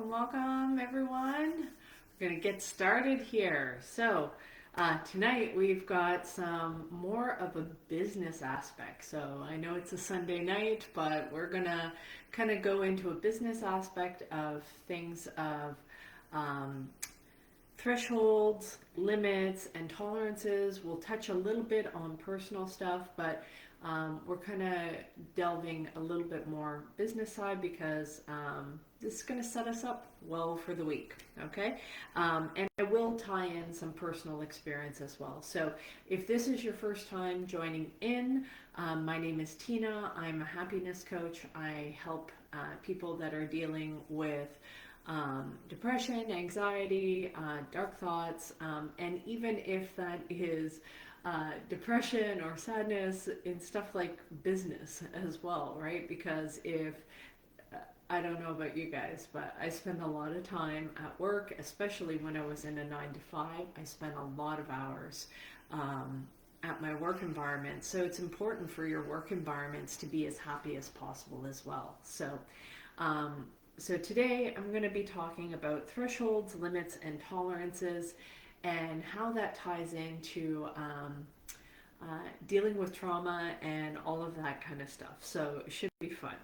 welcome, everyone. We're going to get started here. Tonight we've got some more of a business aspect. So, I know it's a Sunday night, but we're going to kind of go into a business aspect of things of um, thresholds, limits, and tolerances. We'll touch a little bit on personal stuff, but we're kind of delving a little bit more business side because this is going to set us up well for the week, okay? And I will tie in some personal experience as well. So if this is your first time joining in, my name is Tina. I'm a happiness coach. I help people that are dealing with depression, anxiety, dark thoughts, and even if that is depression or sadness in stuff like business as well, right? Because if I don't know about you guys, but I spend a lot of time at work, especially when I was in a 9 to 5. I spent a lot of hours at my work environment. So it's important for your work environments to be as happy as possible as well. So today I'm going to be talking about thresholds, limits, and tolerances, and how that ties into dealing with trauma and all of that kind of stuff. So it should be fun.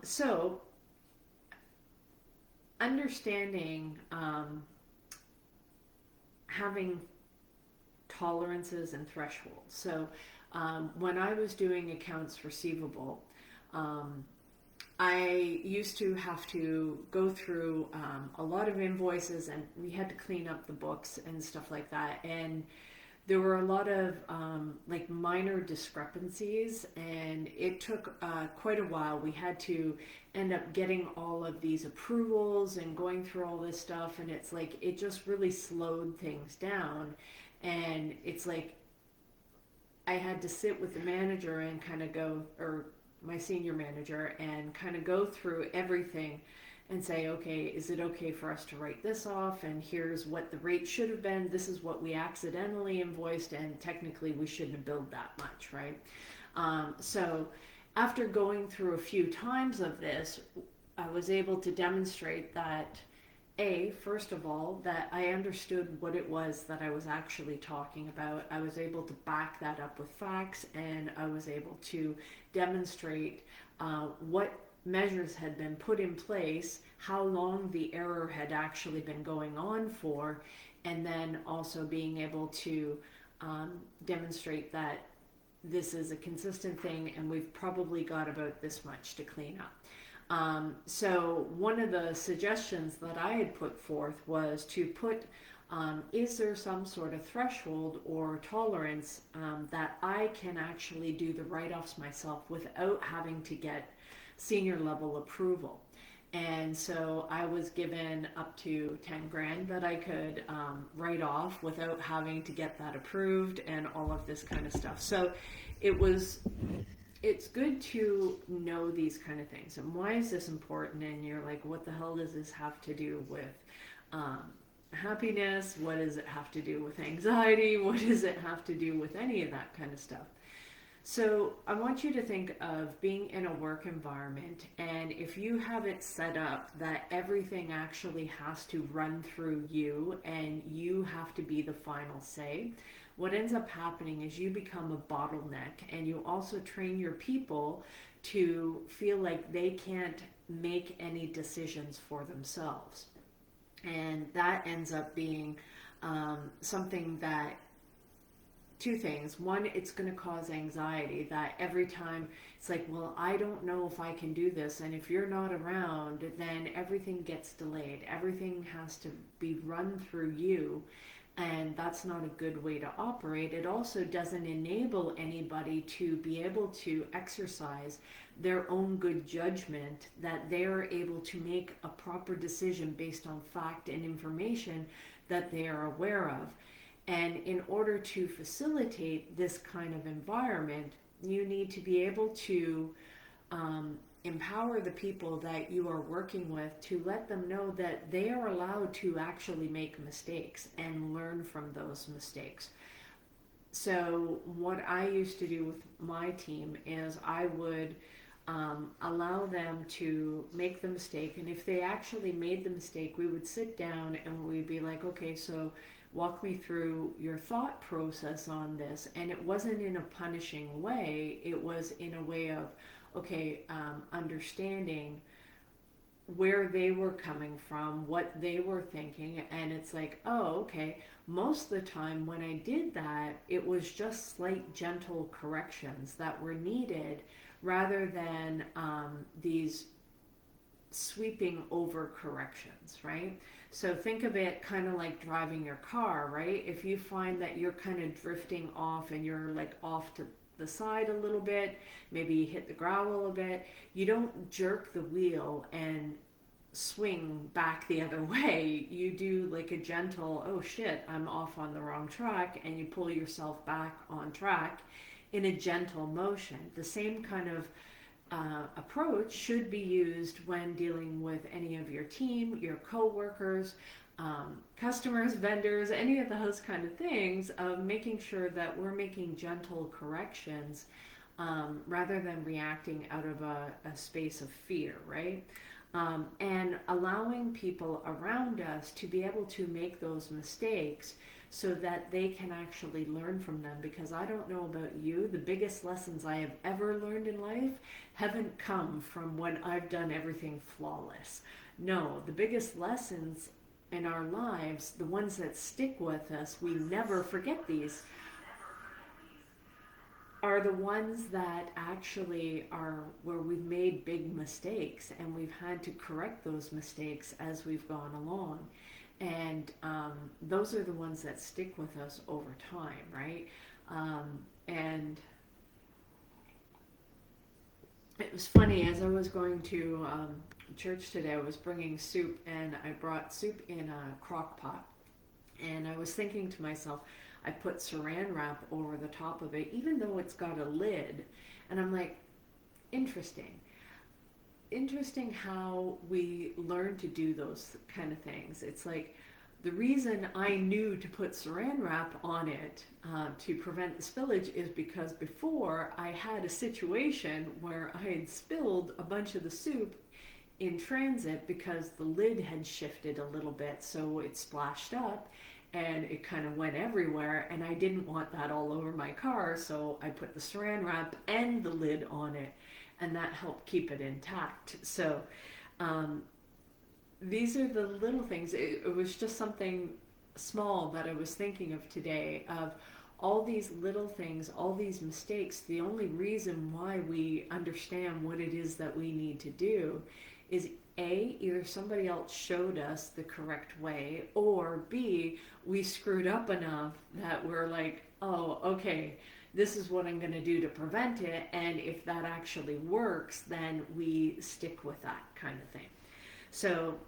So understanding having tolerances and thresholds. So when I was doing accounts receivable, I used to have to go through a lot of invoices, and we had to clean up the books and stuff like that. And there were a lot of like minor discrepancies, and it took quite a while. We had to end up getting all of these approvals and going through all this stuff, and it's like it just really slowed things down. And it's like I had to sit with the manager and kind of go, or my senior manager, and kind of go through everything and say, okay, is it okay for us to write this off? And here's what the rate should have been. This is what we accidentally invoiced, and technically we shouldn't have billed that much, right? So after going through a few times of this, I was able to demonstrate that first of all, that I understood what it was that I was actually talking about. I was able to back that up with facts, and I was able to demonstrate what measures had been put in place, how long the error had actually been going on for, and then also being able to demonstrate that this is a consistent thing and we've probably got about this much to clean up. So one of the suggestions that I had put forth was to put, is there some sort of threshold or tolerance that I can actually do the write-offs myself without having to get senior level approval? And so I was given up to 10 grand that I could write off without having to get that approved and all of this kind of stuff. So it's good to know these kind of things. And why is this important? And you're like, what the hell does this have to do with happiness? What does it have to do with anxiety? What does it have to do with any of that kind of stuff? So I want you to think of being in a work environment, and if you have it set up that everything actually has to run through you and you have to be the final say, what ends up happening is you become a bottleneck, and you also train your people to feel like they can't make any decisions for themselves. And that ends up being something that, two things. One, it's going to cause anxiety that every time it's like, well, I don't know if I can do this. And if you're not around, then everything gets delayed. Everything has to be run through you. And that's not a good way to operate. It also doesn't enable anybody to be able to exercise their own good judgment, that they're able to make a proper decision based on fact and information that they are aware of. And in order to facilitate this kind of environment, you need to be able to empower the people that you are working with, to let them know that they are allowed to actually make mistakes and learn from those mistakes. So what I used to do with my team is I would allow them to make the mistake. And if they actually made the mistake, we would sit down and we'd be like, okay, so walk me through your thought process on this. And it wasn't in a punishing way, it was in a way of, okay, understanding where they were coming from, what they were thinking. And it's like, oh, okay, most of the time when I did that, it was just slight, gentle corrections that were needed rather than these sweeping over corrections, right? So think of it kind of like driving your car, right? If you find that you're kind of drifting off and you're like off to the side a little bit, maybe you hit the gravel a bit, you don't jerk the wheel and swing back the other way. You do like a gentle, oh shit, I'm off on the wrong track, and you pull yourself back on track in a gentle motion. The same kind of approach should be used when dealing with any of your team, your co-workers, customers, vendors, any of those kind of things, of making sure that we're making gentle corrections rather than reacting out of a space of fear, right? And allowing people around us to be able to make those mistakes so that they can actually learn from them. Because I don't know about you, the biggest lessons I have ever learned in life haven't come from when I've done everything flawless. No, the biggest lessons in our lives, the ones that stick with us, we never forget these, are the ones that actually are where we've made big mistakes and we've had to correct those mistakes as we've gone along. And those are the ones that stick with us over time, right? And it was funny, as I was going to church today, I was bringing soup, and I brought soup in a crock pot. And I was thinking to myself, I put saran wrap over the top of it, even though it's got a lid. And I'm like, interesting. Interesting how we learn to do those kind of things. It's like the reason I knew to put saran wrap on it to prevent the spillage is because before I had a situation where I had spilled a bunch of the soup in transit because the lid had shifted a little bit, so it splashed up and it kind of went everywhere, and I didn't want that all over my car, so I put the saran wrap and the lid on it, and that helped keep it intact. So these are the little things. It was just something small that I was thinking of today, of all these little things, all these mistakes. The only reason why we understand what it is that we need to do is A, either somebody else showed us the correct way, or B, we screwed up enough that we're like, oh, okay, this is what I'm going to do to prevent it, and if that actually works, then we stick with that kind of thing. So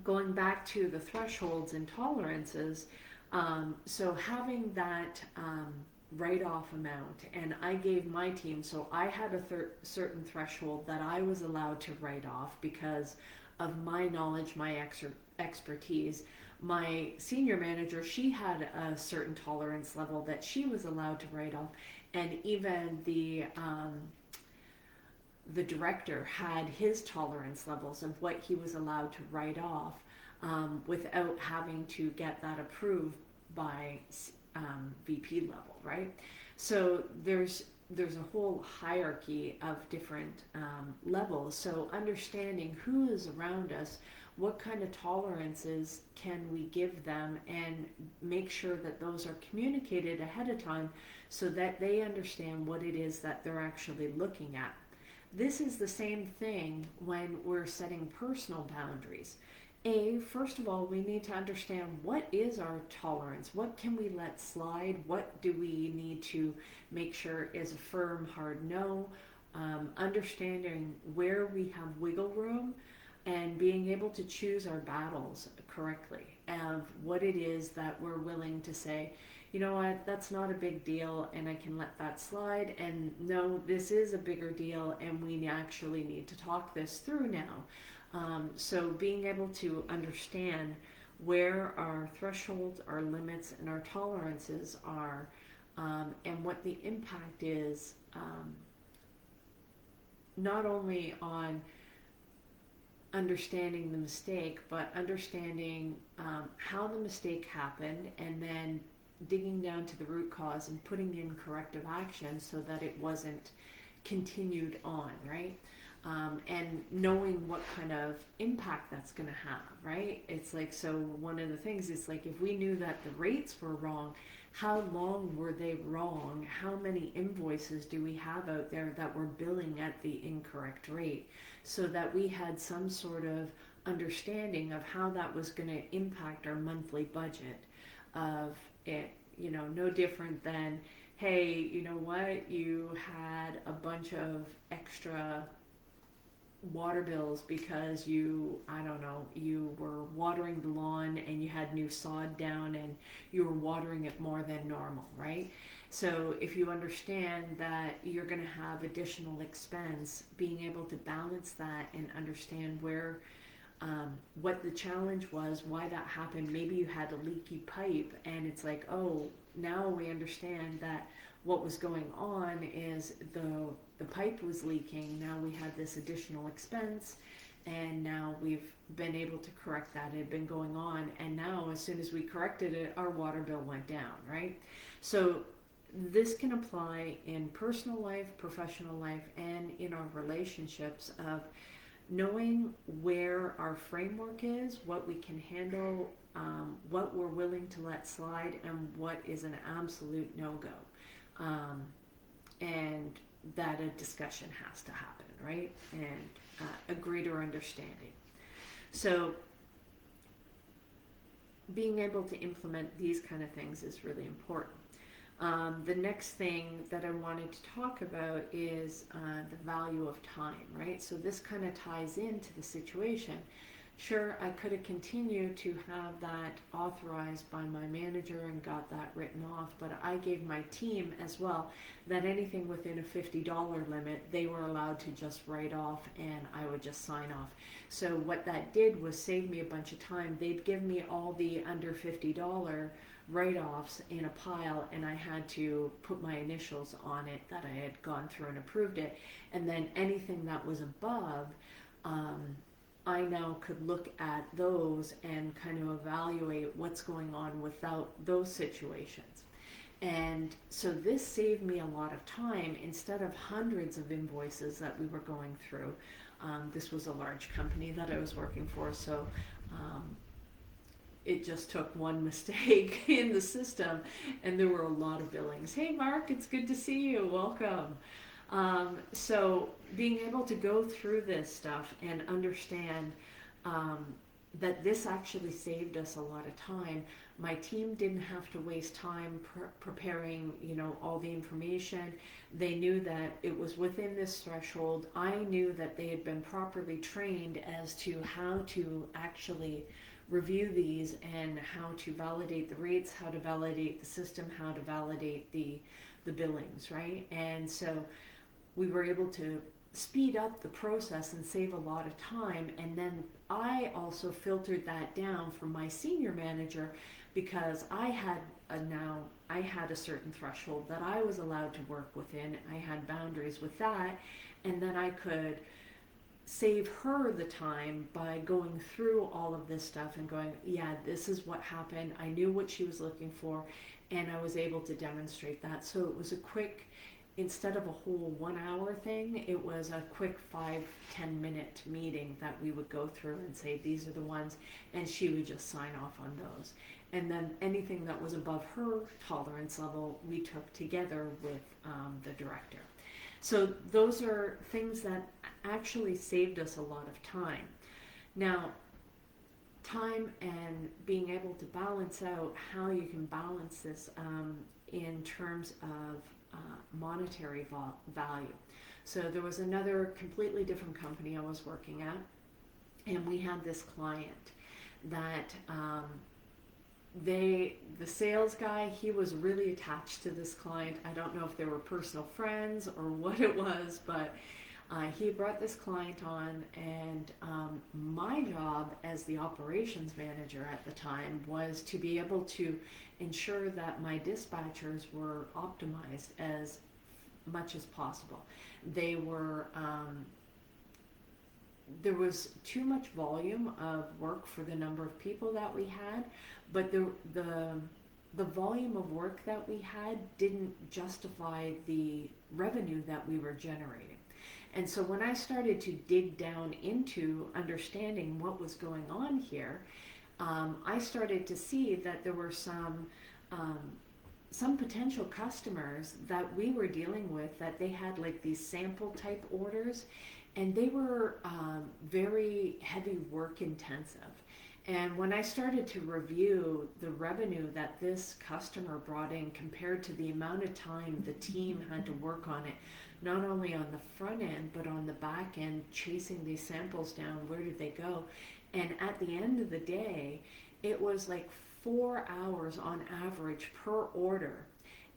going back to the thresholds and tolerances, so having that write-off amount, and I gave my team, so I had a certain threshold that I was allowed to write off because of my knowledge, my expertise. My senior manager, she had a certain tolerance level that she was allowed to write off, and even the director had his tolerance levels of what he was allowed to write off without having to get that approved by VP level, right? So there's a whole hierarchy of different levels. So understanding who is around us, what kind of tolerances can we give them, and make sure that those are communicated ahead of time so that they understand what it is that they're actually looking at. This is the same thing when we're setting personal boundaries. First of all, we need to understand what is our tolerance. What can we let slide? What do we need to make sure is a firm, hard no? Understanding where we have wiggle room and being able to choose our battles correctly, of what it is that we're willing to say, you know what, that's not a big deal and I can let that slide, and no, this is a bigger deal and we actually need to talk this through now. So being able to understand where our thresholds, our limits, and our tolerances are, and what the impact is not only on understanding the mistake, but understanding how the mistake happened, and then digging down to the root cause and putting in corrective action so that it wasn't continued on, right? And knowing what kind of impact that's going to have, right? It's like, so one of the things is like, if we knew that the rates were wrong, how long were they wrong? How many invoices do we have out there that were billing at the incorrect rate? So that we had some sort of understanding of how that was going to impact our monthly budget of it, no different than, hey, you know what, you had a bunch of extra water bills because I don't know, you were watering the lawn and you had new sod down and you were watering it more than normal, right? So if you understand that you're going to have additional expense, being able to balance that and understand what the challenge was, why that happened. Maybe you had a leaky pipe and it's like, oh, now we understand that what was going on is the pipe was leaking. Now we had this additional expense, and now we've been able to correct that. It had been going on, and now as soon as we corrected it, our water bill went down, right? So this can apply in personal life, professional life, and in our relationships of knowing where our framework is, what we can handle, what we're willing to let slide, and what is an absolute no-go. And that a discussion has to happen, right? And a greater understanding. So being able to implement these kind of things is really important. The next thing that I wanted to talk about is the value of time, right? So this kind of ties into the situation. Sure, I could have continued to have that authorized by my manager and got that written off, but I gave my team as well that anything within a $50 limit, they were allowed to just write off and I would just sign off. So what that did was save me a bunch of time. They'd give me all the under $50 write-offs in a pile, and I had to put my initials on it that I had gone through and approved it. And then anything that was above, I now could look at those and kind of evaluate what's going on without those situations. And so this saved me a lot of time. Instead of hundreds of invoices that we were going through, this was a large company that I was working for, so it just took one mistake in the system and there were a lot of billings. Hey Mark, it's good to see you, welcome. So being able to go through this stuff and understand that this actually saved us a lot of time. My team didn't have to waste time preparing, all the information. They knew that it was within this threshold. I knew that they had been properly trained as to how to actually review these and how to validate the rates, how to validate the system, how to validate the billings, right? And so we were able to speed up the process and save a lot of time. And then I also filtered that down from my senior manager because I had a certain threshold that I was allowed to work within. I had boundaries with that, and then I could save her the time by going through all of this stuff and going, yeah, this is what happened. I knew what she was looking for, and I was able to demonstrate that. So it was a quick, instead of a whole 1 hour thing, it was a quick 5-10 minute meeting that we would go through and say, these are the ones, and she would just sign off on those. And then anything that was above her tolerance level, we took together with the director. So those are things that actually saved us a lot of time. Now, time and being able to balance out how you can balance this in terms of monetary value. So there was another completely different company I was working at, and we had this client that the sales guy, he was really attached to this client. I don't know if they were personal friends or what it was, but he brought this client on, and my job as the operations manager at the time was to be able to ensure that my dispatchers were optimized as much as possible. They were there was too much volume of work for the number of people that we had, but the volume of work that we had didn't justify the revenue that we were generating. And so when I started to dig down into understanding what was going on here, I started to see that there were some potential customers that we were dealing with, that they had like these sample type orders, and they were very heavy work intensive. And when I started to review the revenue that this customer brought in compared to the amount of time the team had to work on it, not only on the front end, but on the back end, chasing these samples down, where did they go? And at the end of the day, it was like 4 hours on average per order.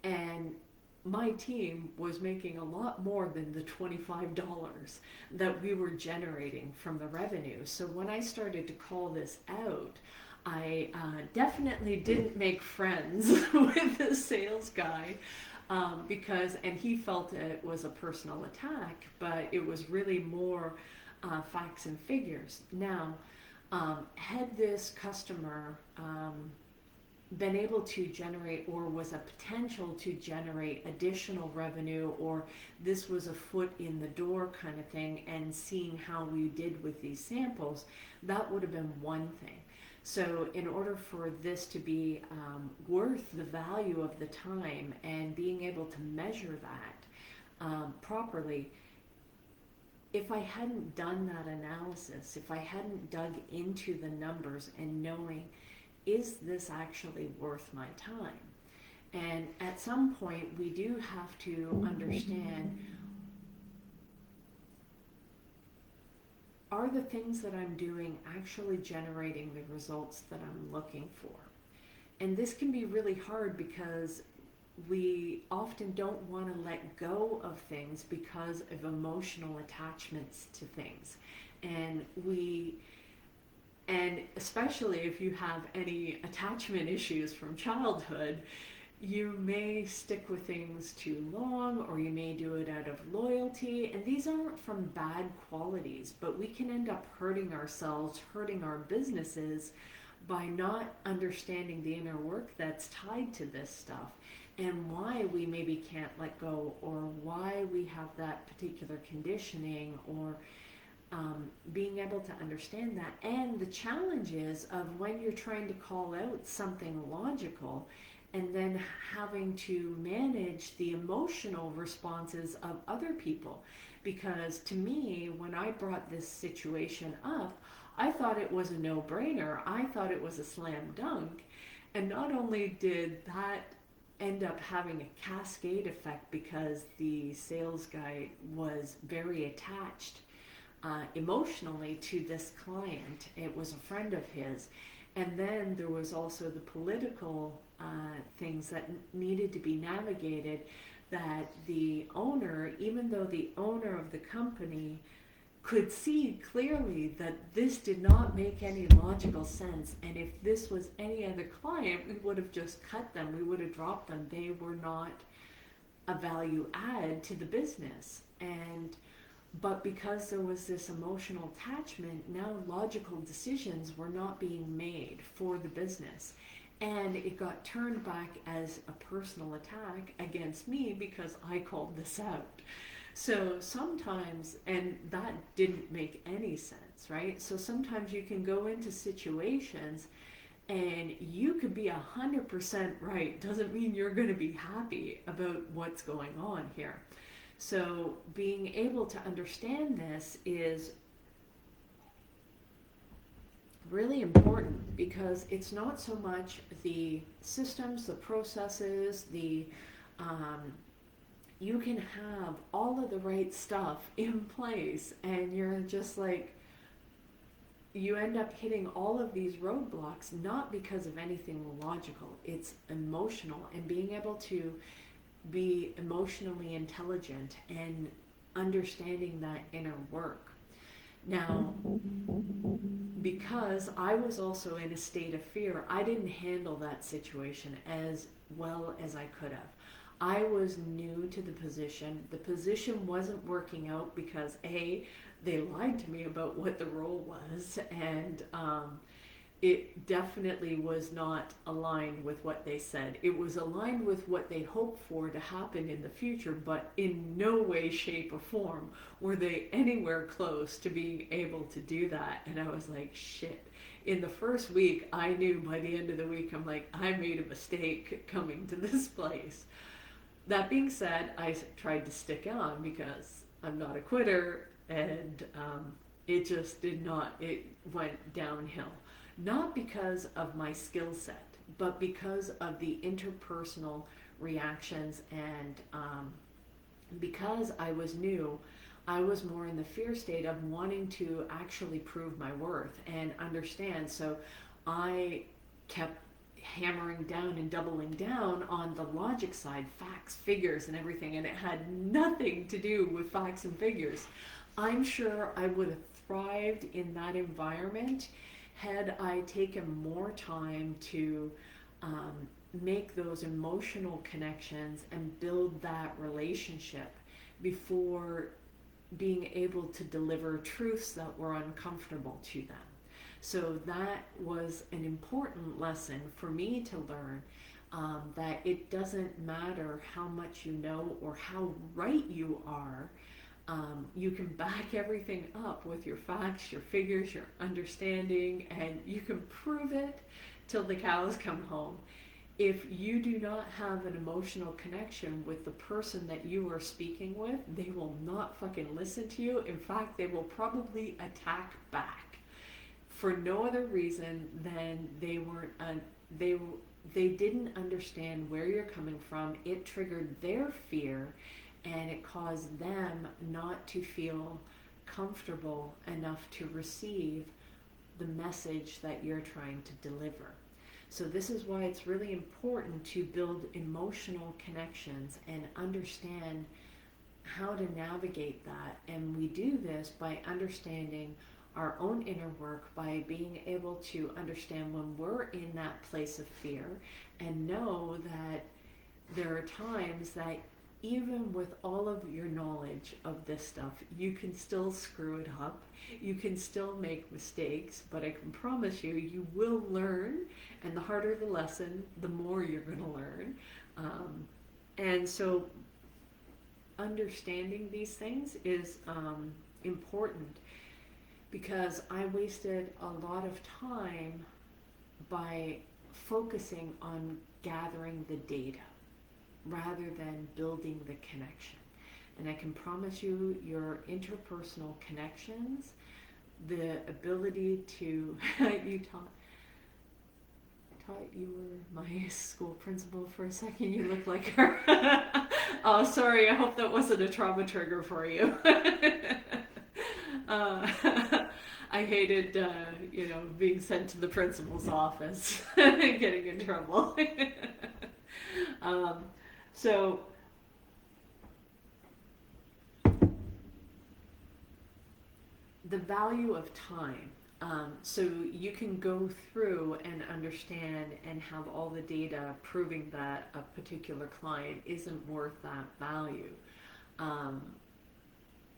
And my team was making a lot more than the $25 that we were generating from the revenue. So when I started to call this out, I definitely didn't make friends with the sales guy, and he felt it was a personal attack, but it was really more facts and figures. Now, had this customer been able to generate, or was a potential to generate additional revenue, or this was a foot in the door kind of thing, and seeing how we did with these samples, that would have been one thing. So in order for this to be worth the value of the time and being able to measure that properly, if I hadn't done that analysis, if I hadn't dug into the numbers and knowing, is this actually worth my time? And at some point, we do have to understand, are the things that I'm doing actually generating the results that I'm looking for? And this can be really hard because we often don't want to let go of things because of emotional attachments to things. And especially if you have any attachment issues from childhood, you may stick with things too long, or you may do it out of loyalty. And these aren't from bad qualities, but we can end up hurting ourselves, hurting our businesses by not understanding the inner work that's tied to this stuff, and why we maybe can't let go, or why we have that particular conditioning, or being able to understand that. And the challenges of when you're trying to call out something logical, and then having to manage the emotional responses of other people. Because to me, when I brought this situation up, I thought it was a no-brainer. I thought it was a slam dunk. And not only did that end up having a cascade effect, because the sales guy was very attached emotionally to this client. It was a friend of his. And then there was also the political things that needed to be navigated, that the owner, even though the owner of the company could see clearly that this did not make any logical sense, and if this was any other client, we would have just cut them, we would have dropped them. They were not a value add to the business. But because there was this emotional attachment, now logical decisions were not being made for the business. And it got turned back as a personal attack against me because I called this out. So sometimes, and that didn't make any sense, right? So sometimes you can go into situations and you could be 100% right. Doesn't mean you're going to be happy about what's going on here. So being able to understand this is really important, because it's not so much the systems, the processes, you can have all of the right stuff in place, and you're just like, you end up hitting all of these roadblocks, not because of anything logical. It's emotional, and being able to be emotionally intelligent and understanding that inner work. Now, because I was also in a state of fear, I didn't handle that situation as well as I could have. I was new to the position. The position wasn't working out because A, they lied to me about what the role was, and it definitely was not aligned with what they said. It was aligned with what they hoped for to happen in the future, but in no way, shape, or form were they anywhere close to being able to do that. And I was like, shit. In the first week, I knew by the end of the week, I'm like, I made a mistake coming to this place. That being said, I tried to stick on because I'm not a quitter, and it just did not, it went downhill. Not because of my skill set, but because of the interpersonal reactions, and because I was new, I was more in the fear state of wanting to actually prove my worth and understand. So I kept hammering down and doubling down on the logic side, facts, figures, and everything, and it had nothing to do with facts and figures. I'm sure I would have thrived in that environment had I taken more time to make those emotional connections and build that relationship before being able to deliver truths that were uncomfortable to them. So that was an important lesson for me to learn, that it doesn't matter how much you know or how right you are. You can back everything up with your facts, your figures, your understanding, and you can prove it till the cows come home. If you do not have an emotional connection with the person that you are speaking with, they will not fucking listen to you. In fact, they will probably attack back for no other reason than they they didn't understand where you're coming from. It triggered their fear, and it caused them not to feel comfortable enough to receive the message that you're trying to deliver. So this is why it's really important to build emotional connections and understand how to navigate that. And we do this by understanding our own inner work, by being able to understand when we're in that place of fear, and know that there are times that even with all of your knowledge of this stuff, you can still screw it up. You can still make mistakes, but I can promise you, you will learn. And the harder the lesson, the more you're going to learn. And so understanding these things is important, because I wasted a lot of time by focusing on gathering the data rather than building the connection. And I can promise you, your interpersonal connections, the ability to, you taught you were my school principal for a second, you look like her. Oh, sorry, I hope that wasn't a trauma trigger for you. I hated, being sent to the principal's office and getting in trouble. So the value of time. So you can go through and understand and have all the data proving that a particular client isn't worth that value.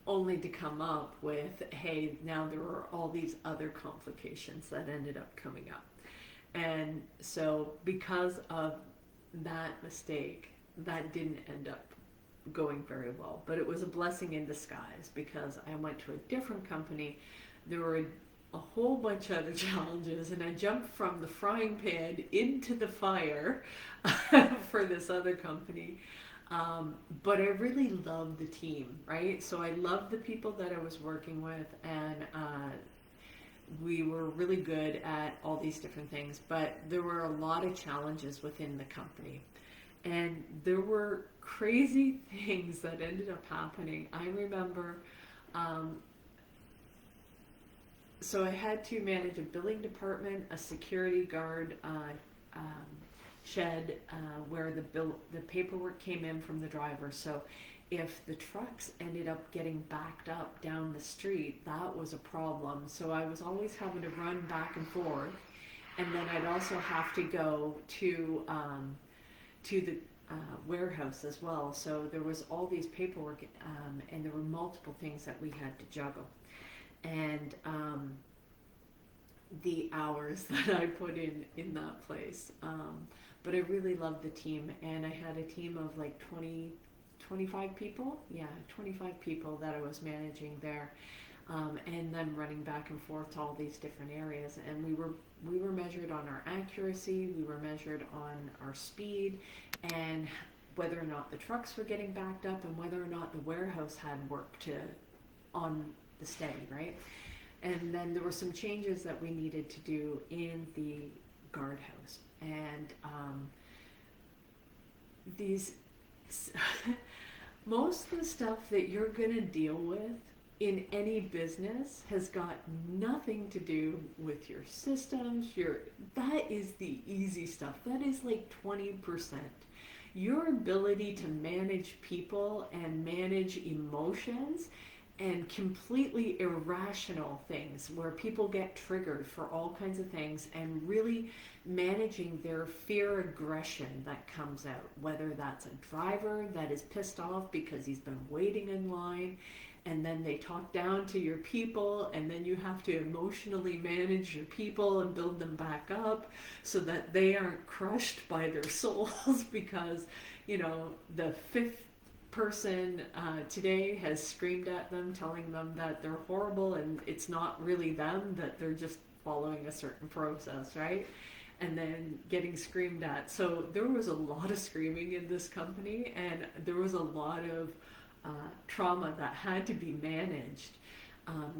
Only to come up with, hey, now there are all these other complications that ended up coming up. And so because of that mistake, that didn't end up going very well. But it was a blessing in disguise, because I went to a different company. There were a whole bunch of other challenges, and I jumped from the frying pan into the fire for this other company. But I really loved the team, right? So I loved the people that I was working with, and we were really good at all these different things. But there were a lot of challenges within the company. And there were crazy things that ended up happening. I remember, so I had to manage a billing department, a security guard shed where the paperwork came in from the driver. So if the trucks ended up getting backed up down the street, that was a problem. So I was always having to run back and forth. And then I'd also have to go to warehouse as well. So there was all these paperwork, and there were multiple things that we had to juggle. And the hours that I put in that place. But I really loved the team, and I had a team of like 25 people. Yeah, 25 people that I was managing there. And then running back and forth to all these different areas. And we were measured on our accuracy, we were measured on our speed, and whether or not the trucks were getting backed up, and whether or not the warehouse had work to on the steady, right? And then there were some changes that we needed to do in the guardhouse, and these most of the stuff that you're gonna deal with in any business has got nothing to do with your systems. That is the easy stuff. That is like 20%. Your ability to manage people and manage emotions and completely irrational things where people get triggered for all kinds of things, and really managing their fear aggression that comes out, whether that's a driver that is pissed off because he's been waiting in line, and then they talk down to your people, and then you have to emotionally manage your people and build them back up so that they aren't crushed by their souls because, the fifth person today has screamed at them, telling them that they're horrible, and it's not really them, that they're just following a certain process, right? And then getting screamed at. So there was a lot of screaming in this company, and there was a lot of trauma that had to be managed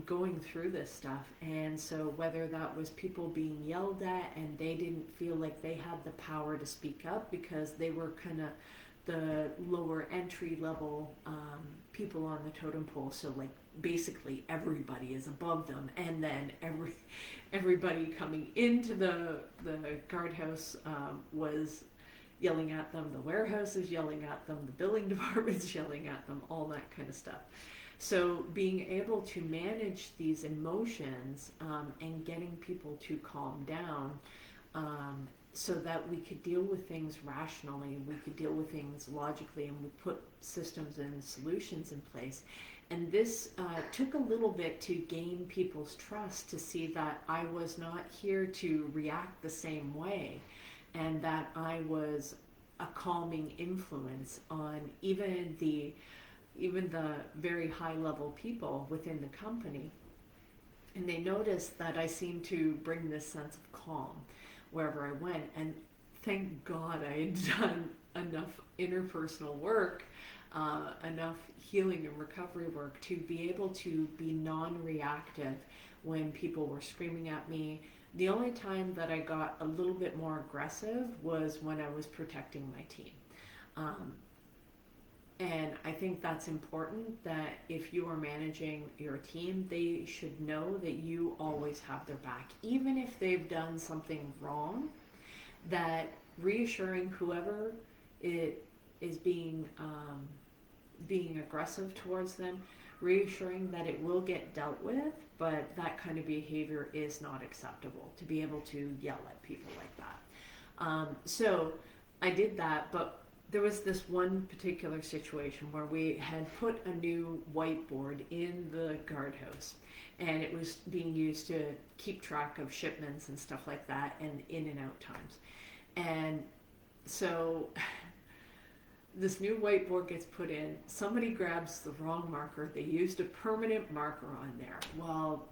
going through this stuff. And so whether that was people being yelled at and they didn't feel like they had the power to speak up because they were kind of the lower entry level people on the totem pole, so like basically everybody is above them, and then everybody coming into the guardhouse was yelling at them, the warehouse is yelling at them, the billing department's yelling at them, all that kind of stuff. So being able to manage these emotions and getting people to calm down so that we could deal with things rationally, and we could deal with things logically, and we put systems and solutions in place. And this took a little bit to gain people's trust, to see that I was not here to react the same way, and that I was a calming influence on even the very high level people within the company. And they noticed that I seemed to bring this sense of calm wherever I went. And thank God I had done enough interpersonal work, enough healing and recovery work to be able to be non-reactive when people were screaming at me. The only time that I got a little bit more aggressive was when I was protecting my team. And I think that's important, that if you are managing your team, they should know that you always have their back. Even if they've done something wrong, that reassuring whoever it is being aggressive towards them, reassuring that it will get dealt with, but that kind of behavior is not acceptable, to be able to yell at people like that. So I did that, but there was this one particular situation where we had put a new whiteboard in the guardhouse, and it was being used to keep track of shipments and stuff like that, and in and out times. And so this new whiteboard gets put in, somebody grabs the wrong marker, they used a permanent marker on there. Well,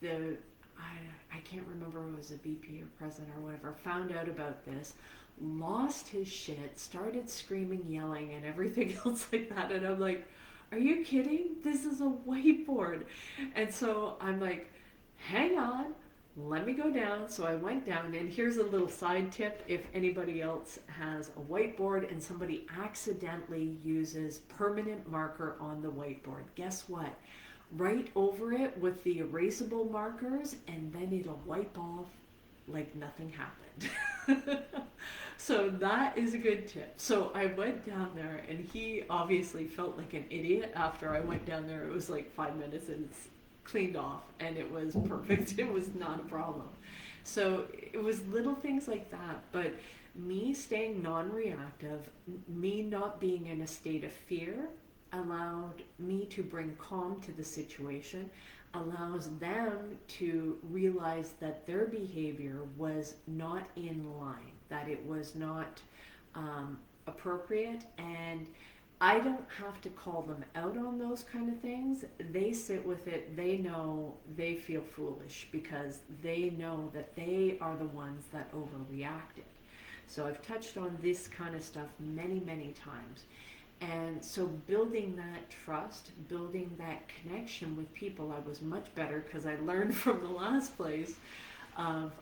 I can't remember if it was a VP or president or whatever, found out about this, lost his shit, started screaming, yelling, and everything else like that. And I'm like, are you kidding? This is a whiteboard. And so I'm like, hang on, let me go down. So I went down, and here's a little side tip. If anybody else has a whiteboard and somebody accidentally uses permanent marker on the whiteboard, guess what? Write over it with the erasable markers, and then it'll wipe off like nothing happened. So that is a good tip. So I went down there, and he obviously felt like an idiot after I went down there. It was like 5 minutes, and it's cleaned off, and it was perfect. It was not a problem. So it was little things like that, but Me staying non-reactive, me not being in a state of fear, allowed me to bring calm to the situation, allows them to realize that their behavior was not in line, that it was not appropriate, and I don't have to call them out on those kind of things. They sit with it. They know they feel foolish because they know that they are the ones that overreacted. So I've touched on this kind of stuff many, many times. And so building that trust, building that connection with people, I was much better because I learned from the last place of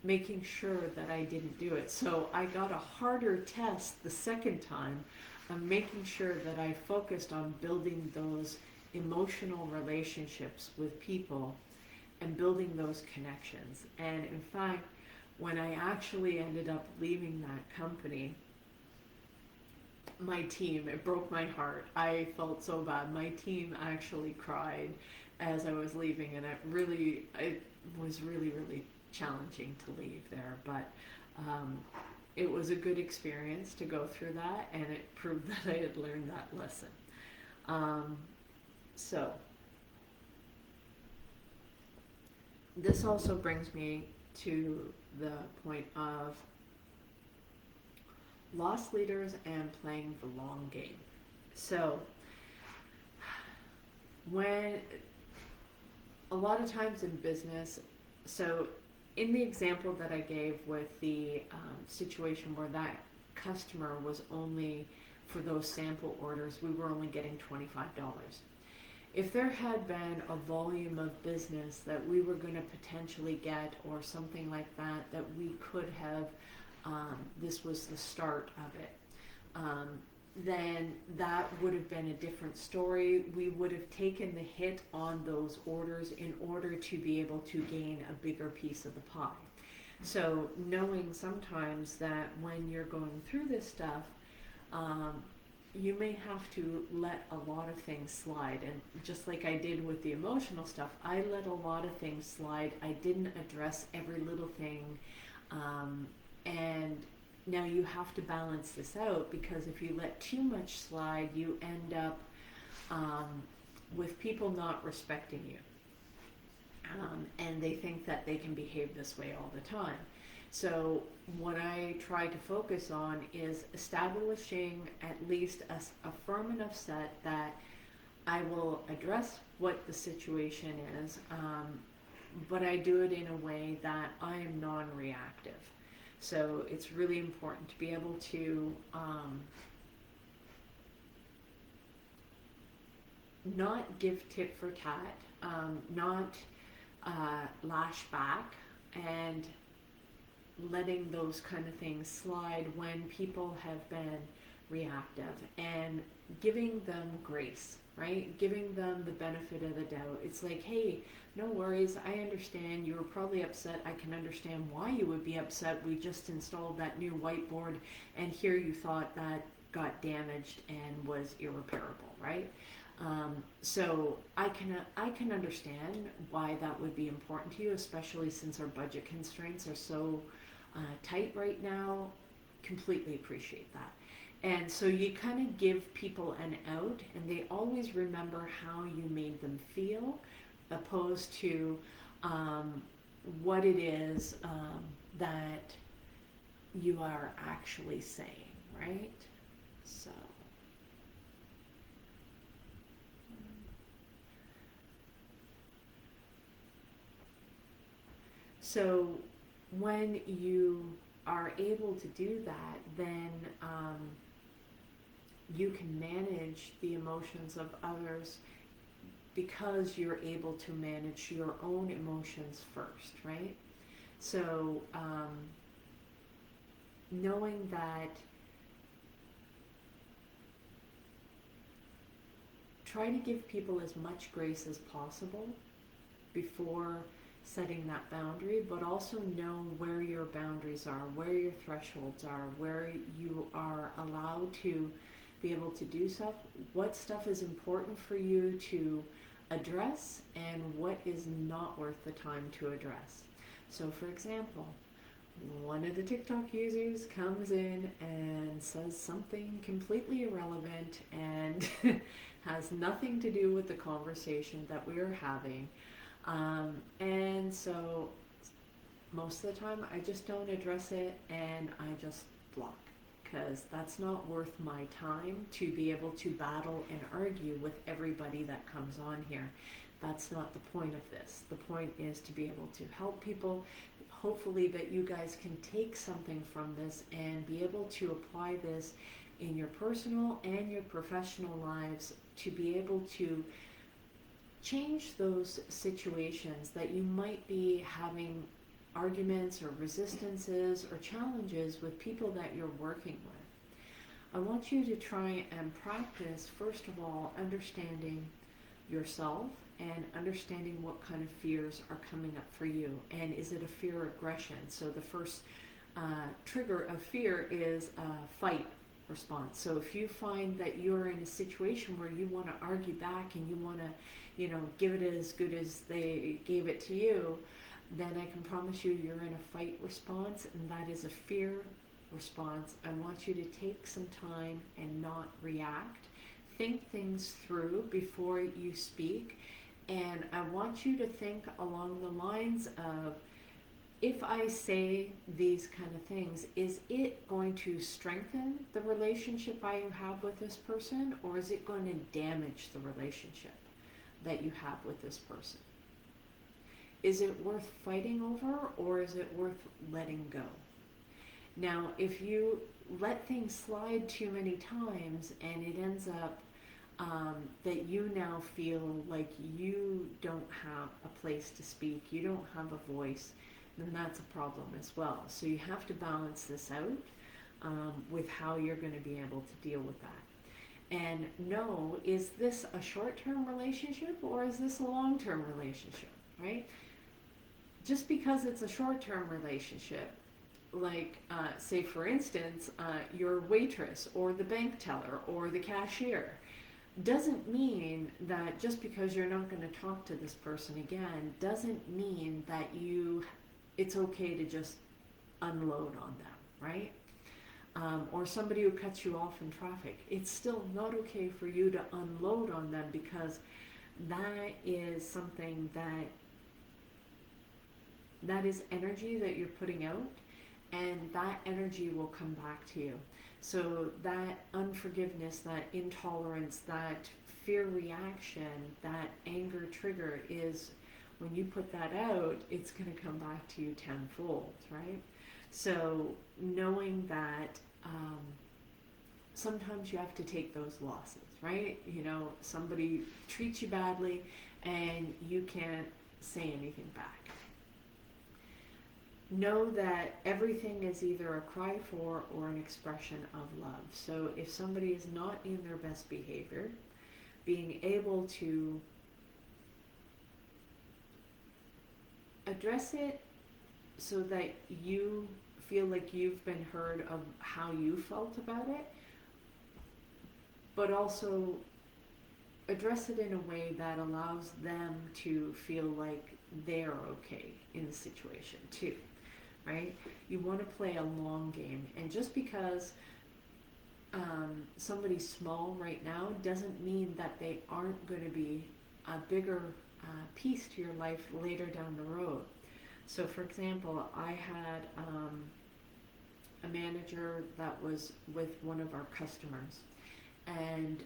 making sure that I didn't do it. So I got a harder test the second time of making sure that I focused on building those emotional relationships with people and building those connections. And in fact, when I actually ended up leaving that company, my team, it broke my heart. I felt so bad. My team actually cried as I was leaving, and it was really, really challenging to leave there. But it was a good experience to go through that, and it proved that I had learned that lesson. So this also brings me to the point of lost leaders and playing the long game. So when a lot of times in business, so in the example that I gave with the situation where that customer was only, for those sample orders, we were only getting $25. If there had been a volume of business that we were going to potentially get or something like that, that we could have, this was the start of it, then that would have been a different story. We would have taken the hit on those orders in order to be able to gain a bigger piece of the pie. So knowing sometimes that when you're going through this stuff, you may have to let a lot of things slide. And just like I did with the emotional stuff, I let a lot of things slide. I didn't address every little thing. And now you have to balance this out, because if you let too much slide, you end up with people not respecting you. And they think that they can behave this way all the time. So what I try to focus on is establishing at least a firm enough set that I will address what the situation is, but I do it in a way that I am non-reactive. So it's really important to be able to not give tit for tat, not lash back, and letting those kind of things slide when people have been reactive, and giving them grace, right? Giving them the benefit of the doubt. It's like, hey, no worries, I understand you were probably upset. I can understand why you would be upset. We just installed that new whiteboard, and here you thought that got damaged and was irreparable, right? So I can understand why that would be important to you, especially since our budget constraints are so tight right now. Completely appreciate that. And so you kind of give people an out, and they always remember how you made them feel, opposed to what it is that you are actually saying, right? So when you are able to do that, then you can manage the emotions of others, because you're able to manage your own emotions first, right? So knowing that, try to give people as much grace as possible before setting that boundary, but also know where your boundaries are, where your thresholds are, where you are allowed to be able to do stuff, what stuff is important for you to address, and what is not worth the time to address. So for example, one of the TikTok users comes in and says something completely irrelevant and has nothing to do with the conversation that we are having. And so most of the time I just don't address it and I just block, because that's not worth my time to be able to battle and argue with everybody that comes on here. That's not the point of this. The point is to be able to help people, hopefully that you guys can take something from this and be able to apply this in your personal and your professional lives, to be able to change those situations that you might be having arguments or resistances or challenges with people that you're working with. I want you to try and practice, first of all, understanding yourself and understanding what kind of fears are coming up for you. And is it a fear or aggression? So the first trigger of fear is a fight response. So if you find that you're in a situation where you want to argue back and you want to, give it as good as they gave it to you, then I can promise you you're in a fight response, and that is a fear response. I want you to take some time and not react. Think things through before you speak, and I want you to think along the lines of, if I say these kind of things, is it going to strengthen the relationship I have with this person, or is it going to damage the relationship that you have with this person? Is it worth fighting over, or is it worth letting go? Now, if you let things slide too many times and it ends up that you now feel like you don't have a place to speak, you don't have a voice, then that's a problem as well. So you have to balance this out with how you're going to be able to deal with that. And know, is this a short-term relationship or is this a long-term relationship, right? Just because it's a short-term relationship, like say for instance, your waitress or the bank teller or the cashier, doesn't mean that just because you're not going to talk to this person again, doesn't mean that it's okay to just unload on them, right? Or somebody who cuts you off in traffic, it's still not okay for you to unload on them, because that is something that is energy that you're putting out, and that energy will come back to you. So that unforgiveness, that intolerance, that fear reaction, that anger trigger is, when you put that out, it's going to come back to you tenfold, right? So knowing that sometimes you have to take those losses, right? Somebody treats you badly and you can't say anything back. Know that everything is either a cry for or an expression of love. So if somebody is not in their best behavior, being able to address it so that you feel like you've been heard of how you felt about it, but also address it in a way that allows them to feel like they're okay in the situation too, right? You want to play a long game, and just because somebody's small right now doesn't mean that they aren't going to be a bigger piece to your life later down the road. So for example, I had a manager that was with one of our customers, and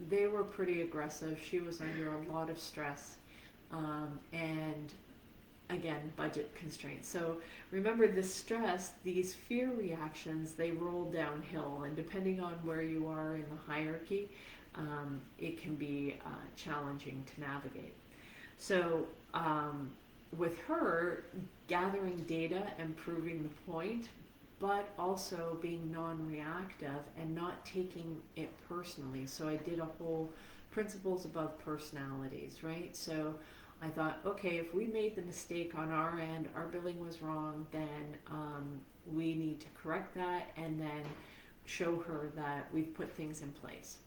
they were pretty aggressive. She was under a lot of stress, and again, budget constraints. So remember, this stress, these fear reactions, they roll downhill, and depending on where you are in the hierarchy, it can be challenging to navigate. So with her, gathering data and proving the point, but also being non-reactive and not taking it personally. So I did a whole principles above personalities, right? So I thought, okay, if we made the mistake on our end, our billing was wrong, then we need to correct that and then show her that we've put things in place.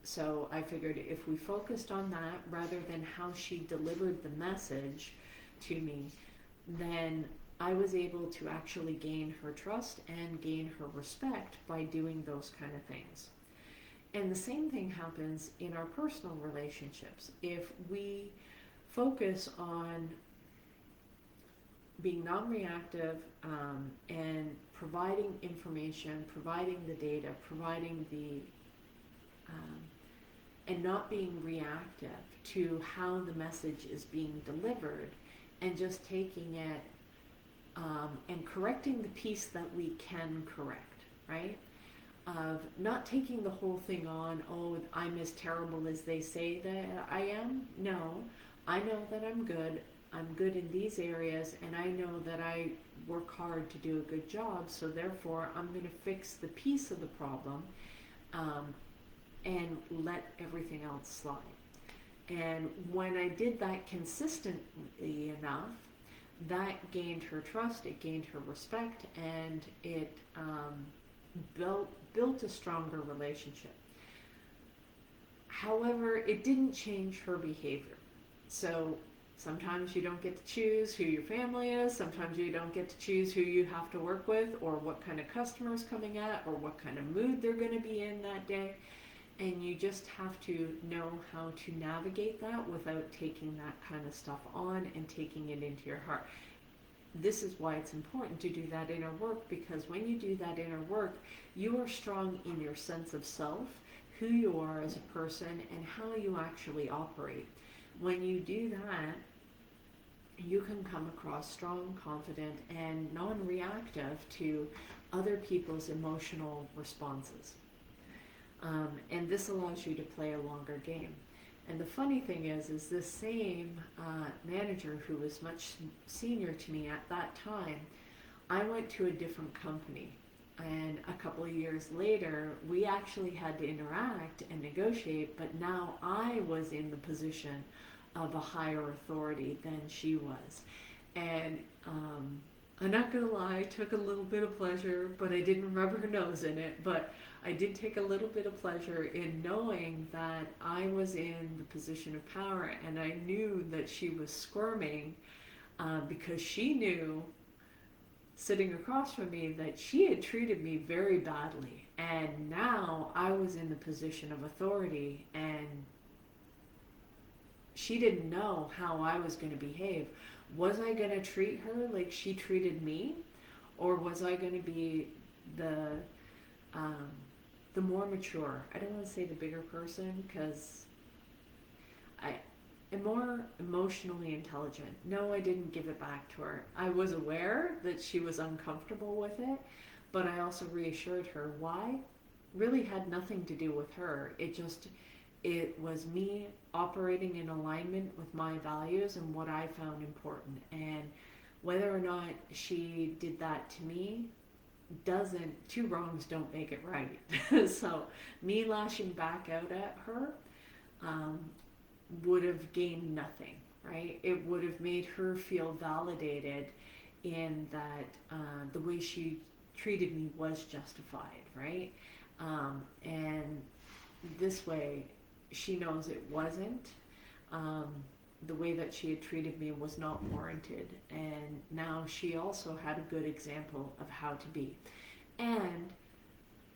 So I figured if we focused on that rather than how she delivered the message to me, then I was able to actually gain her trust and gain her respect by doing those kind of things. And the same thing happens in our personal relationships. If we focus on being non-reactive, and providing information, providing the data, providing the and not being reactive to how the message is being delivered, and just taking it, and correcting the piece that we can correct, right? Of not taking the whole thing on, oh, I'm as terrible as they say that I am. No, I know that I'm good. I'm good in these areas, and I know that I work hard to do a good job, so therefore I'm going to fix the piece of the problem, and let everything else slide. And when I did that consistently enough, that gained her trust, it gained her respect, and it built a stronger relationship. However, it didn't change her behavior. So sometimes you don't get to choose who your family is, sometimes you don't get to choose who you have to work with, or what kind of customers coming at, or what kind of mood they're going to be in that day. And you just have to know how to navigate that without taking that kind of stuff on and taking it into your heart. This is why it's important to do that inner work, because when you do that inner work, you are strong in your sense of self, who you are as a person, and how you actually operate. When you do that, you can come across strong, confident, and non-reactive to other people's emotional responses. And this allows you to play a longer game. And the funny thing is this same manager who was much senior to me at that time, I went to a different company. And a couple of years later, we actually had to interact and negotiate, but now I was in the position of a higher authority than she was. And I'm not going to lie, I took a little bit of pleasure, but I didn't rub her nose in it. But I did take a little bit of pleasure in knowing that I was in the position of power, and I knew that she was squirming because she knew, sitting across from me, that she had treated me very badly. And now I was in the position of authority, and she didn't know how I was going to behave. Was I going to treat her like she treated me? Or was I going to be the more mature, I don't want to say the bigger person, because I am more emotionally intelligent. No, I didn't give it back to her. I was aware that she was uncomfortable with it, but I also reassured her why. Really had nothing to do with her. It was me operating in alignment with my values and what I found important. And whether or not she did that to me, two wrongs don't make it right. So me lashing back out at her would have gained nothing, right? It would have made her feel validated in that the way she treated me was justified, right? And this way she knows it wasn't. The way that she had treated me was not warranted, and now she also had a good example of how to be. And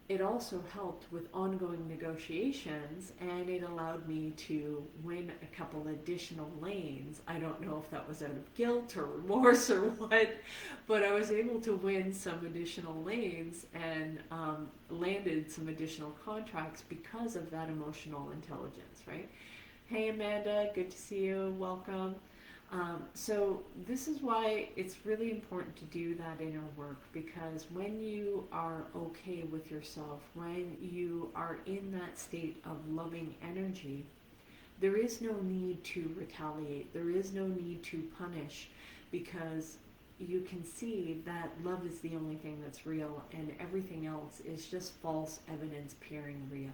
it also helped with ongoing negotiations, and it allowed me to win a couple additional lanes. I don't know if that was out of guilt or remorse or what, but I was able to win some additional lanes and landed some additional contracts because of that emotional intelligence, right? Hey Amanda, good to see you, welcome. So this is why it's really important to do that inner work, because when you are okay with yourself, when you are in that state of loving energy, there is no need to retaliate, there is no need to punish, because you can see that love is the only thing that's real, and everything else is just false evidence appearing real.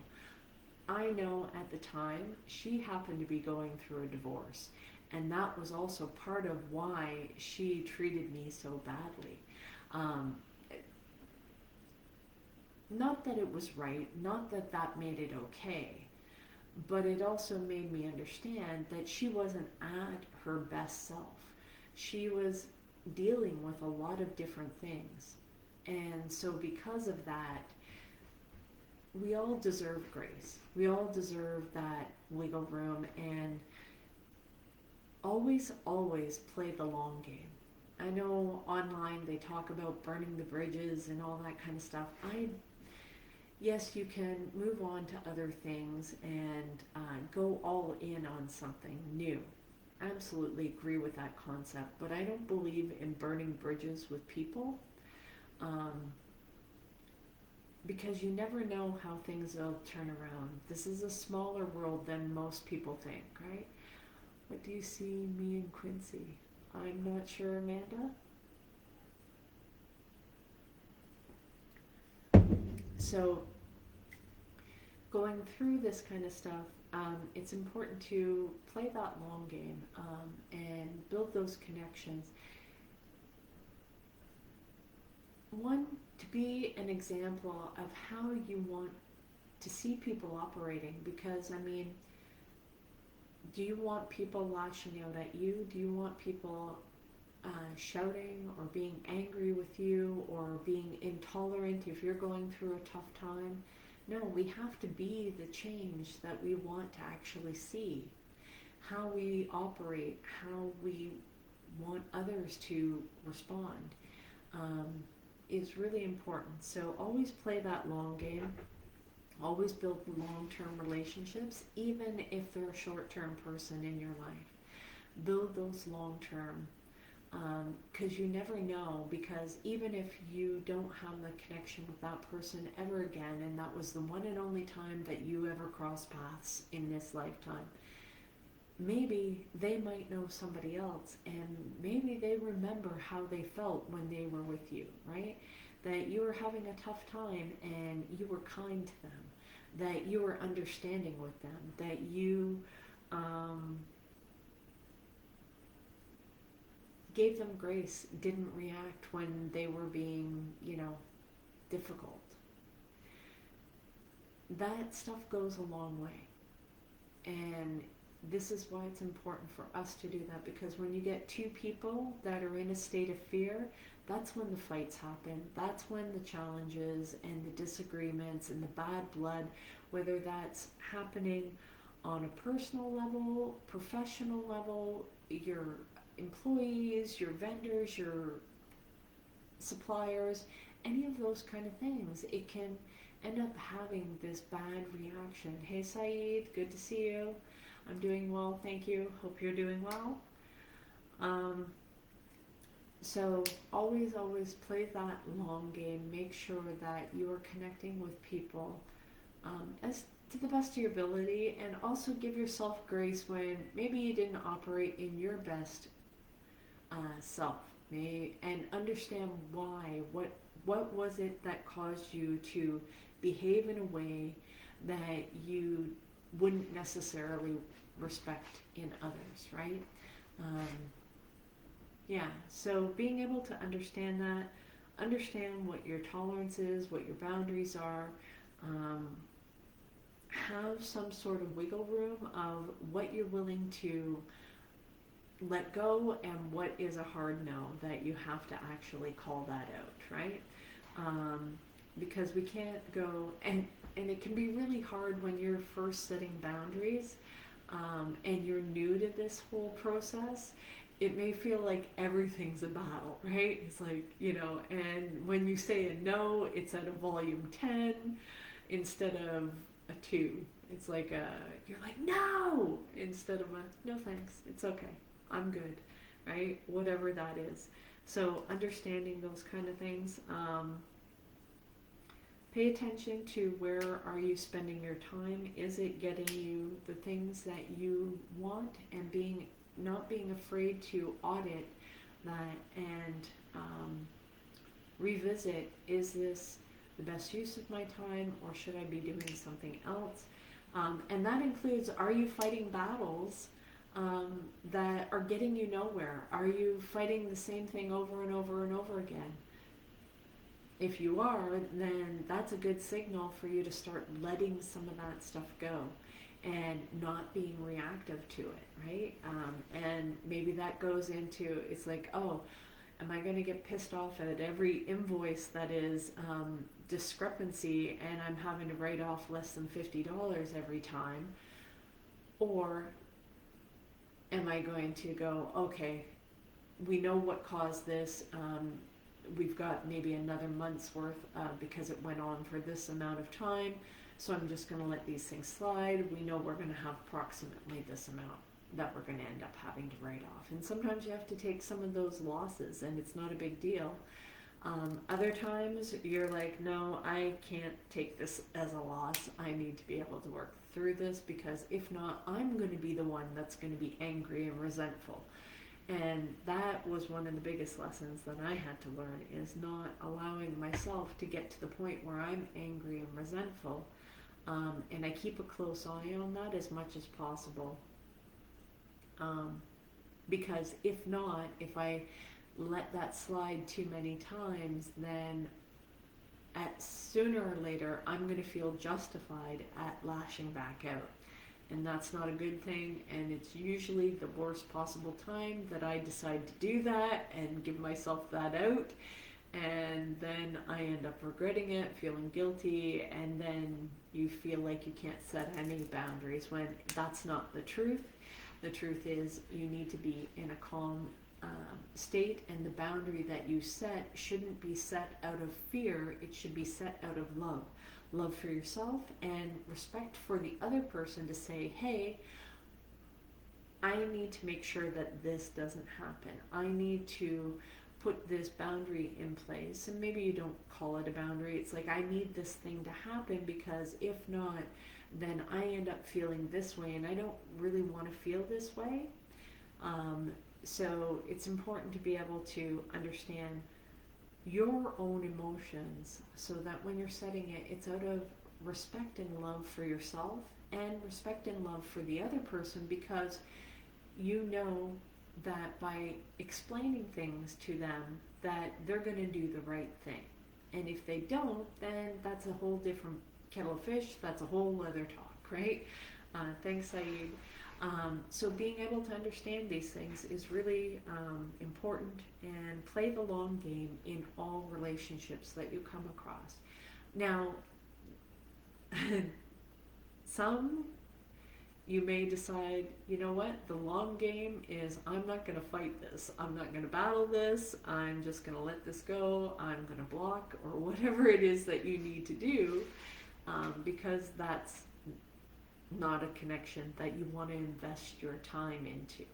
I know at the time she happened to be going through a divorce, and that was also part of why she treated me so badly. Not that it was right, not that that made it okay, but it also made me understand that she wasn't at her best self. She was dealing with a lot of different things. And so, because of that, we all deserve grace. We all deserve that wiggle room, and always play the long game. I know online they talk about burning the bridges and all that kind of stuff. Yes, you can move on to other things and go all in on something new. Absolutely agree with that concept, but I don't believe in burning bridges with people, um, because you never know how things will turn around. This is a smaller world than most people think, right? What do you see, me and Quincy? I'm not sure, Amanda. So, going through this kind of stuff, it's important to play that long game, and build those connections. One, to be an example of how you want to see people operating, because I mean, do you want people lashing out at you? Do you want people shouting or being angry with you or being intolerant if you're going through a tough time? No, we have to be the change that we want to actually see. How we operate, how we want others to respond, um, is really important. So always play that long game. Always build long-term relationships, even if they're a short-term person in your life. Build those long-term, because you never know, because even if you don't have the connection with that person ever again, and that was the one and only time that you ever cross paths in this lifetime, maybe they might know somebody else, and maybe they remember how they felt when they were with you, right? That you were having a tough time and you were kind to them, that you were understanding with them, that you gave them grace, didn't react when they were being, difficult. That stuff goes a long way. And this is why it's important for us to do that, because when you get two people that are in a state of fear, that's when the fights happen. That's when the challenges and the disagreements and the bad blood, whether that's happening on a personal level, professional level, your employees, your vendors, your suppliers, any of those kind of things, it can end up having this bad reaction. Hey Saeed, good to see you. I'm doing well, thank you. Hope you're doing well. So always play that long game. Make sure that you are connecting with people as to the best of your ability, and also give yourself grace when maybe you didn't operate in your best self, and understand why. What was it that caused you to behave in a way that you wouldn't necessarily respect in others, right? Yeah, so being able to understand that, understand what your tolerance is, what your boundaries are, have some sort of wiggle room of what you're willing to let go and what is a hard no, that you have to actually call that out, right? Because we can't go, and it can be really hard when you're first setting boundaries, and you're new to this whole process. It may feel like everything's a battle, right? It's like, and when you say a no, it's at a volume 10 instead of a 2. It's like you're like, no, instead of a, no thanks, it's okay, I'm good, right? Whatever that is. So understanding those kind of things. Pay attention to where are you spending your time. Is it getting you the things that you want, and not being afraid to audit that and revisit, is this the best use of my time, or should I be doing something else? And that includes, are you fighting battles that are getting you nowhere? Are you fighting the same thing over and over and over again? If you are, then that's a good signal for you to start letting some of that stuff go and not being reactive to it, right? And maybe that goes into, it's like, oh, Am I going to get pissed off at every invoice that is discrepancy and I'm having to write off less than $50 every time? Or am I going to go, okay, we know what caused this. We've got maybe another month's worth because it went on for this amount of time. So I'm just going to let these things slide. We know we're going to have approximately this amount that we're going to end up having to write off. And sometimes you have to take some of those losses and it's not a big deal. Other times you're like, no, I can't take this as a loss. I need to be able to work through this, because if not, I'm going to be the one that's going to be angry and resentful. And that was one of the biggest lessons that I had to learn, is not allowing myself to get to the point where I'm angry and resentful. And I keep a close eye on that as much as possible. Because if not, if I let that slide too many times, then sooner or later I'm going to feel justified at lashing back out. And that's not a good thing, and it's usually the worst possible time that I decide to do that and give myself that out, and then I end up regretting it, feeling guilty, and then you feel like you can't set any boundaries, when that's not the truth. The truth is, you need to be in a calm state, and the boundary that you set shouldn't be set out of fear. It should be set out of love. Love for yourself and respect for the other person to say, hey, I need to make sure that this doesn't happen. I need to put this boundary in place. And maybe you don't call it a boundary. It's like, I need this thing to happen, because if not, then I end up feeling this way, and I don't really want to feel this way. So it's important to be able to understand your own emotions, so that when you're setting it, it's out of respect and love for yourself and respect and love for the other person, because you know that by explaining things to them, that they're going to do the right thing. And if they don't, then that's a whole different kettle of fish. That's a whole other talk, right? Thanks, Saeed. So being able to understand these things is really important, and play the long game in all relationships that you come across. Now, some you may decide, you know what, the long game is, I'm not going to fight this. I'm not going to battle this. I'm just going to let this go. I'm going to block, or whatever it is that you need to do, because that's not a connection that you want to invest your time into.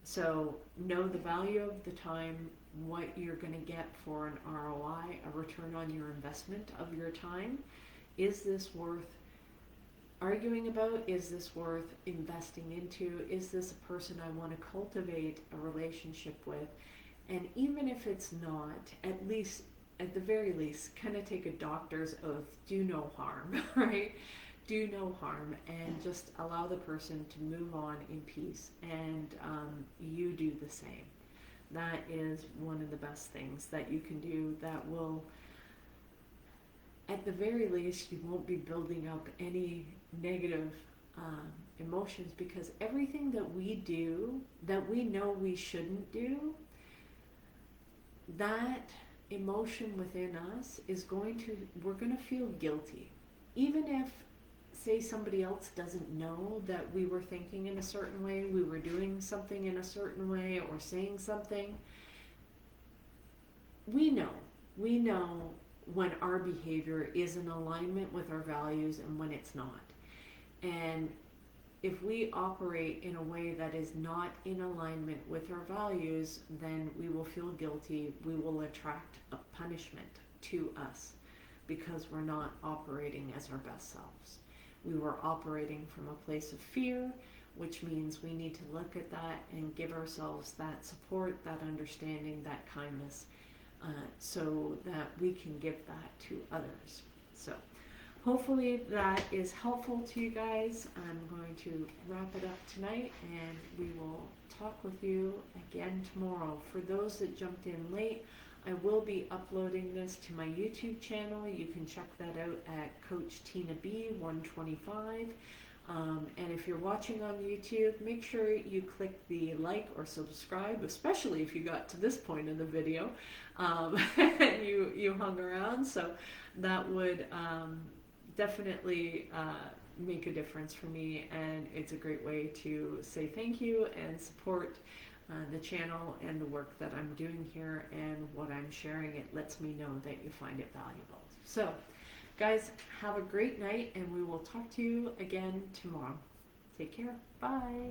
So know the value of the time, what you're going to get for an ROI, a return on your investment of your time. Is this worth arguing about? Is this worth investing into? Is this a person I want to cultivate a relationship with? And even if it's not, at least, at the very least, kind of take a doctor's oath, do no harm, right? Do no harm, and just allow the person to move on in peace, and you do the same. That is one of the best things that you can do, that will, at the very least, you won't be building up any negative emotions, because everything that we do that we know we shouldn't do, that emotion within us is we're going to feel guilty. Even if, say, somebody else doesn't know that we were thinking in a certain way, we were doing something in a certain way, or saying something, we know when our behavior is in alignment with our values and when it's not. And if we operate in a way that is not in alignment with our values, then we will feel guilty. We will attract a punishment to us, because we're not operating as our best selves. We were operating from a place of fear, which means we need to look at that and give ourselves that support, that understanding, that kindness, so that we can give that to others. So hopefully that is helpful to you guys. I'm going to wrap it up tonight, and we will talk with you again tomorrow. For those that jumped in late, I will be uploading this to my YouTube channel. You can check that out at Coach Tina B 125. And if you're watching on YouTube, make sure you click the like or subscribe, especially if you got to this point in the video and you hung around. So that would definitely make a difference for me, and it's a great way to say thank you and support the channel and the work that I'm doing here and what I'm sharing. It lets me know that you find it valuable. So guys, have a great night, and we will talk to you again tomorrow. Take care. Bye.